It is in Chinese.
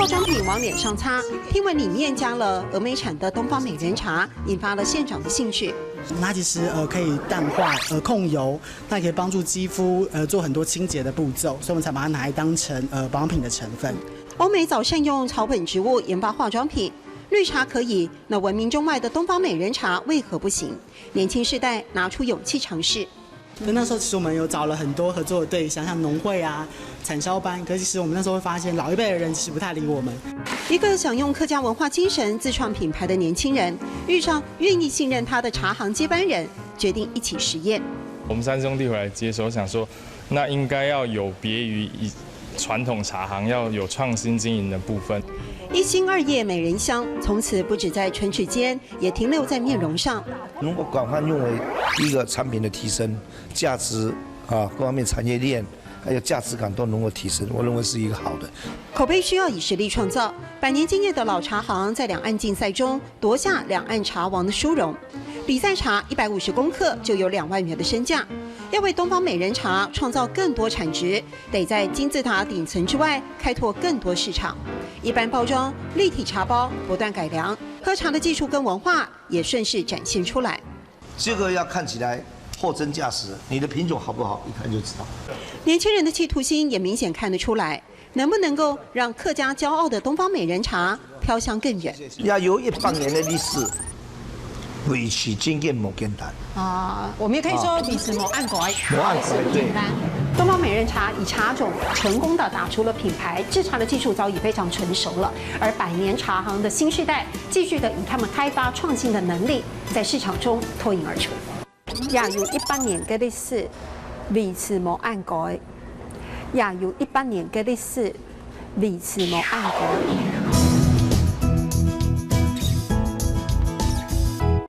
化妆品往脸上擦，听闻里面加了峨眉产的东方美人茶，引发了县长的兴趣。它其实可以淡化控油，那也可以帮助肌肤做很多清洁的步骤，所以我们才把它拿来当成保养品的成分。欧美早善用草本植物研发化妆品，绿茶可以，那闻名中外的东方美人茶为何不行？年轻世代拿出勇气尝试。那时候其实我们有找了很多合作的对象，像农会啊、产销班，可是其实我们那时候会发现，老一辈的人其实不太理我们。一个想用客家文化精神自创品牌的年轻人，遇上愿意信任他的茶行接班人，决定一起实验。我们3兄弟回来接手，想说，那应该要有别于传统茶行，要有创新经营的部分。一心2叶美人香，从此不止在唇齿间，也停留在面容上。如果广泛用为一个产品的提升价值啊，各方面产业链还有价值感都能够提升，我认为是一个好的。口碑需要以实力创造。100年经验的老茶行在两岸竞赛中夺下两岸茶王的殊荣。比赛茶150公克就有2万元的身价。要为东方美人茶创造更多产值，得在金字塔顶层之外开拓更多市场。一般包装、立体茶包不断改良，喝茶的技术跟文化也顺势展现出来。这个要看起来货真价实，你的品种好不好，一看就知道。年轻人的企图心也明显看得出来，能不能够让客家骄傲的东方美人茶飘向更远？要有100年的历史，维持经验不简单。我们也可以说彼此某暗改，对。东方美人茶以茶种成功的打出了品牌，制茶的技术早已非常成熟了。而100年茶行的新世代，继续的以他们开发创新的能力，在市场中脱颖而出。也有100年嘅历史，维持冇暗改。也有100年嘅历史，维持冇暗改。